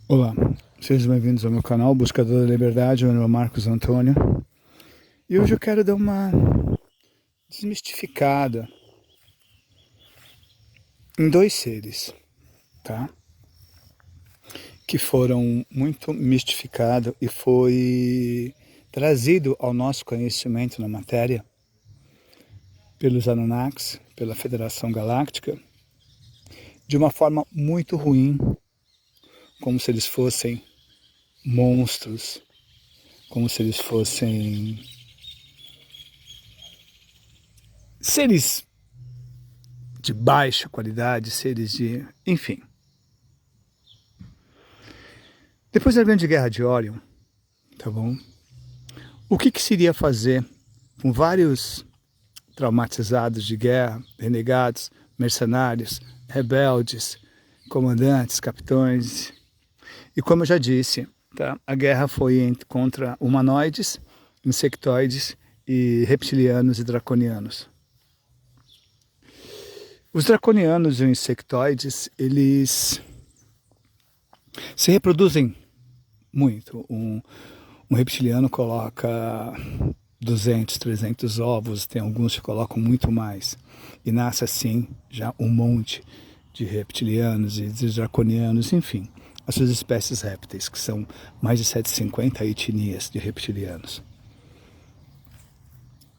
Olá, sejam bem-vindos ao meu canal Buscador da Liberdade. Meu nome é Marcos Antônio e hoje eu quero dar uma desmistificada em dois seres, tá? Que foram muito mistificados e foi trazido ao nosso conhecimento na matéria pelos Anunnakis, pela Federação Galáctica, de uma forma muito ruim, como se eles fossem monstros, como se eles fossem seres de baixa qualidade, seres de... enfim. Depois da Grande Guerra de Órion, tá bom? O que seria fazer com vários traumatizados de guerra, renegados, mercenários, rebeldes, comandantes, capitães? E como eu já disse, tá? A guerra foi contra humanoides, insectoides e reptilianos e draconianos. Os draconianos e os insectoides, eles se reproduzem muito. Um reptiliano coloca 200, 300 ovos, tem alguns que colocam muito mais. E nasce assim já um monte de reptilianos e de draconianos, enfim. As suas espécies répteis, que são mais de 750 etnias de reptilianos.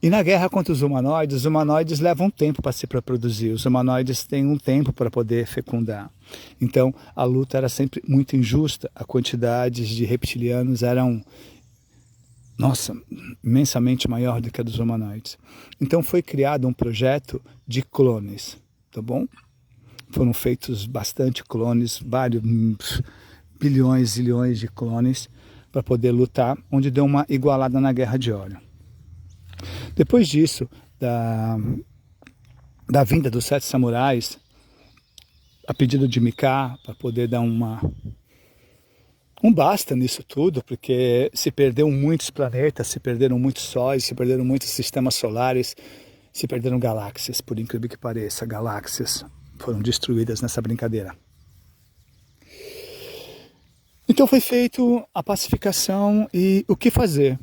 E na guerra contra os humanoides levam tempo para se reproduzir, os humanoides têm um tempo para poder fecundar. Então a luta era sempre muito injusta, a quantidade de reptilianos eram, nossa, imensamente maior do que a dos humanoides. Então foi criado um projeto de clones, tá bom? Foram feitos bastante clones, vários bilhões, zilhões de clones para poder lutar, onde deu uma igualada na Guerra de Órion. Depois disso, da vinda dos 7 samurais, a pedido de Mika, para poder dar um basta nisso tudo, porque se perderam muitos planetas, se perderam muitos sóis, se perderam muitos sistemas solares, se perderam galáxias, por incrível que pareça, galáxias foram destruídas nessa brincadeira. Então foi feito a pacificação e o que fazer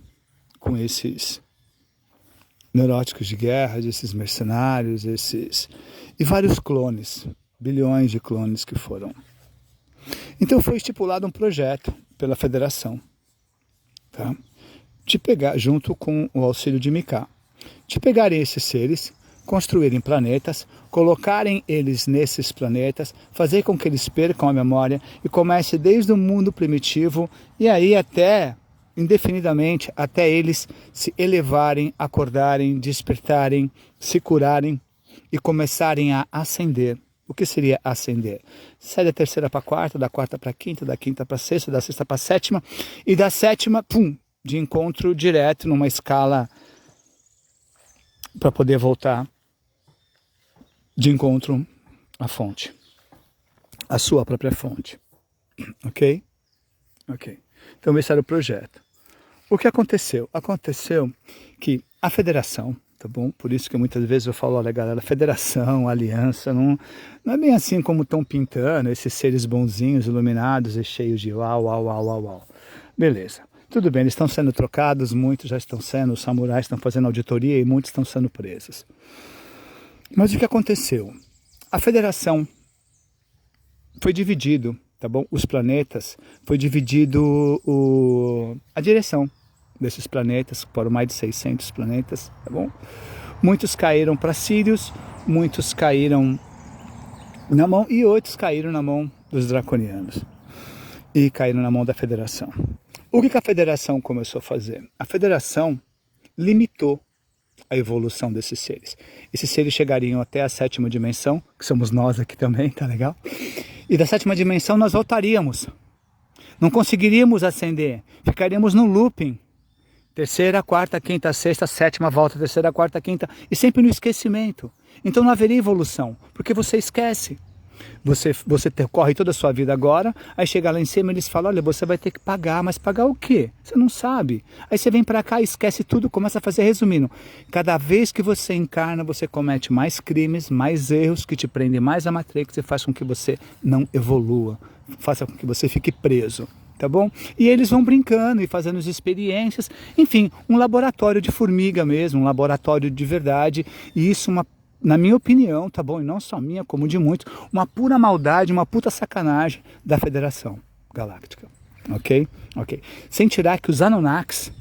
com esses neuróticos de guerra, esses mercenários, e vários clones, bilhões de clones que foram. Então foi estipulado um projeto pela federação, tá? De pegar, junto com o auxílio de Mika, de pegarem esses seres, construírem planetas, colocarem eles nesses planetas, fazer com que eles percam a memória e comece desde o mundo primitivo e aí até, indefinidamente, até eles se elevarem, acordarem, despertarem, se curarem e começarem a ascender. O que seria ascender? Sai da terceira para a quarta, da quarta para a quinta, da quinta para a sexta, da sexta para a sétima e da sétima, pum, de encontro direto numa escala para poder voltar de encontro à fonte, à sua própria fonte, ok? Ok. Então esse era o projeto. O que aconteceu? Aconteceu que a federação, tá bom? Por isso que muitas vezes eu falo, olha galera, federação, aliança, não é bem assim como estão pintando esses seres bonzinhos, iluminados e cheios de uau. Beleza. Tudo bem, eles estão sendo trocados, muitos já estão sendo, os samurais estão fazendo auditoria e muitos estão sendo presos. Mas o que aconteceu? A federação foi dividido, tá bom? Os planetas, foi dividido a direção desses planetas, foram mais de 600 planetas, tá bom? Muitos caíram para Sírios, muitos caíram na mão e outros caíram na mão dos draconianos e caíram na mão da federação. O que a federação começou a fazer? A federação limitou a evolução desses seres. Esses seres chegariam até a 7ª dimensão, que somos nós aqui também, tá legal? E da 7ª dimensão nós voltaríamos. Não conseguiríamos ascender, ficaríamos no looping. Terceira, quarta, quinta, sexta, sétima volta, terceira, quarta, quinta, e sempre no esquecimento. Então não haveria evolução, porque você esquece. Você corre toda a sua vida agora, aí chega lá em cima e eles falam, olha, você vai ter que pagar, mas pagar o quê? Você não sabe. Aí você vem para cá, esquece tudo, começa a fazer, resumindo. Cada vez que você encarna, você comete mais crimes, mais erros, que te prendem mais a Matrix e faz com que você não evolua faça com que você fique preso, tá bom? E eles vão brincando e fazendo as experiências, enfim, um laboratório de formiga mesmo, um laboratório de verdade, e isso na minha opinião, tá bom? E não só minha, como de muitos, uma pura maldade, uma puta sacanagem da Federação Galáctica, ok? Ok. Sem tirar que os Anunnakis,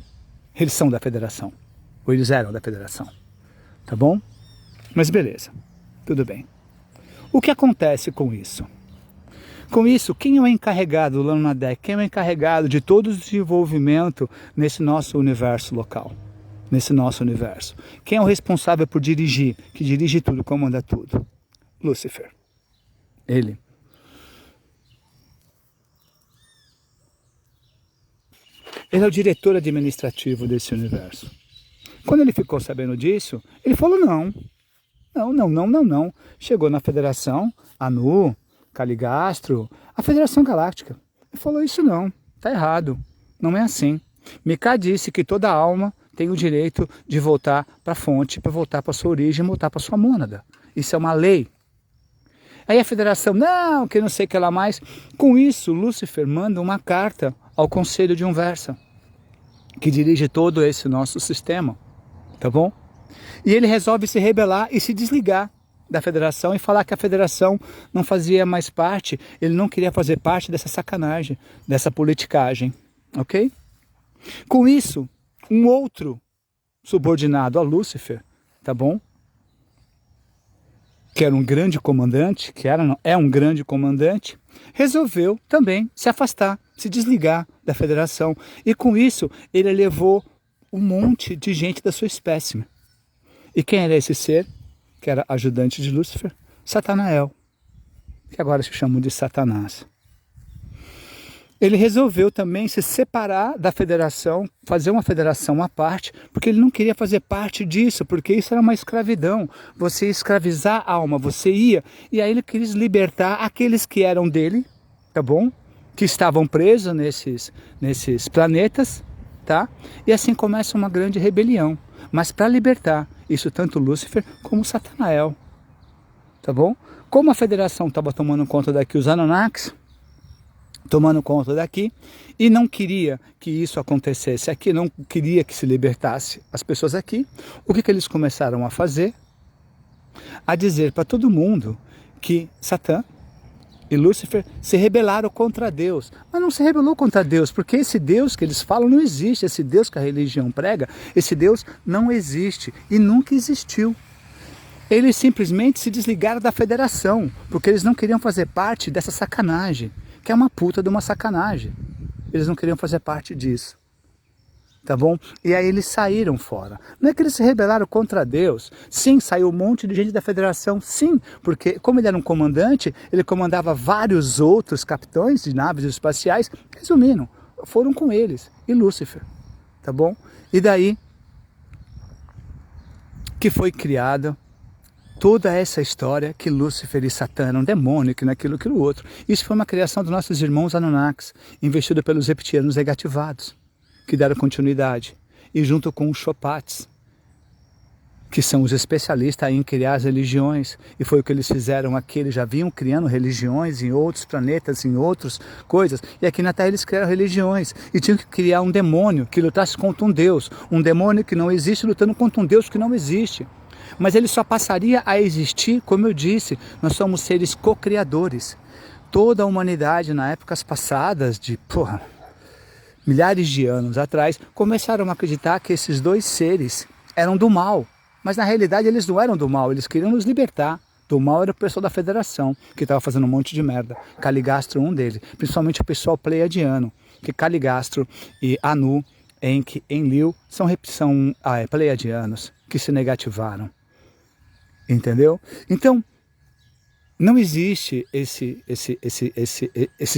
eles são da Federação, ou eles eram da Federação, tá bom? Mas beleza, tudo bem. O que acontece com isso? Com isso, quem é o encarregado lá na DEC? Quem é o encarregado de todo o desenvolvimento nesse nosso universo local? Nesse nosso universo? Quem é o responsável por dirigir? Que dirige tudo, comanda tudo? Lúcifer. Ele. Ele é o diretor administrativo desse universo. Quando ele ficou sabendo disso, ele falou não. Não. Chegou na Federação, Anu, Caligastro, a Federação Galáctica. Ele falou isso não, tá errado, não é assim. Mika disse que toda alma tem o direito de voltar para a fonte, para voltar para a sua origem, voltar para a sua mônada. Isso é uma lei. Aí a Federação, não, que não sei o que lá mais. Com isso, Lúcifer manda uma carta ao Conselho de Unversa, que dirige todo esse nosso sistema, tá bom? E ele resolve se rebelar e se desligar da Federação e falar que a Federação não fazia mais parte, ele não queria fazer parte dessa sacanagem, dessa politicagem, ok? Com isso, um outro subordinado a Lúcifer, tá bom? Que era um grande comandante, é um grande comandante, resolveu também se afastar, se desligar da Federação. E com isso, ele levou um monte de gente da sua espécie. E quem era esse ser, que era ajudante de Lúcifer? Satanael, que agora se chama de Satanás. Ele resolveu também se separar da Federação, fazer uma federação à parte, porque ele não queria fazer parte disso, porque isso era uma escravidão. Você ia escravizar a alma, você ia, e aí ele quis libertar aqueles que eram dele, tá bom? Que estavam presos nesses planetas, tá? E assim começa uma grande rebelião. Mas para libertar isso tanto Lúcifer como Satanael, tá bom? Como a Federação estava tomando conta daqui, os Anunnakis, tomando conta daqui, e não queria que isso acontecesse aqui, não queria que se libertasse as pessoas aqui, o que eles começaram a fazer? A dizer para todo mundo que Satã e Lúcifer se rebelaram contra Deus. Mas não se rebelou contra Deus, porque esse Deus que eles falam não existe, esse Deus que a religião prega, esse Deus não existe e nunca existiu. Eles simplesmente se desligaram da Federação, porque eles não queriam fazer parte dessa sacanagem, que é uma puta de uma sacanagem. Eles não queriam fazer parte disso. Tá bom? E aí eles saíram fora. Não é que eles se rebelaram contra Deus. Sim, saiu um monte de gente da Federação. Sim, porque como ele era um comandante, ele comandava vários outros capitães de naves espaciais. Resumindo, foram com eles. E Lúcifer. Tá bom? E daí que foi criada toda essa história que Lúcifer e Satã eram demônio, que naquilo, aquilo outro. Isso foi uma criação dos nossos irmãos Anunnakis, investido pelos reptilianos negativados, que deram continuidade, e junto com os Chopats, que são os especialistas em criar as religiões, e foi o que eles fizeram aqui, eles já vinham criando religiões em outros planetas, em outras coisas, e aqui na Terra eles criaram religiões, e tinham que criar um demônio que lutasse contra um Deus, um demônio que não existe lutando contra um Deus que não existe. Mas ele só passaria a existir, como eu disse, nós somos seres co-criadores. Toda a humanidade, na épocas passadas, milhares de anos atrás, começaram a acreditar que esses dois seres eram do mal. Mas na realidade eles não eram do mal, eles queriam nos libertar. Do mal era o pessoal da Federação, que estava fazendo um monte de merda. Caligastro um deles, principalmente o pessoal pleiadiano, que Caligastro e Anu, Enki, Enlil, são pleiadianos, que se negativaram. Entendeu? Então, não existe esse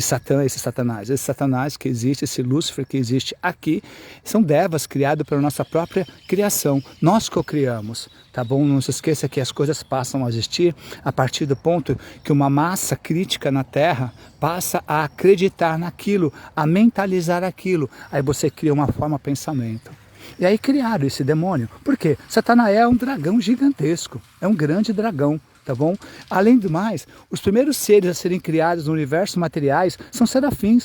Satã, esse Satanás. Esse Satanás que existe, esse Lúcifer que existe aqui, são devas criados pela nossa própria criação. Nós co-criamos, tá bom? Não se esqueça que as coisas passam a existir a partir do ponto que uma massa crítica na Terra passa a acreditar naquilo, a mentalizar aquilo. Aí você cria uma forma de pensamento. E aí criaram esse demônio. Por quê? Satanael é um dragão gigantesco, é um grande dragão, tá bom? Além do mais, os primeiros seres a serem criados no universo materiais são serafins.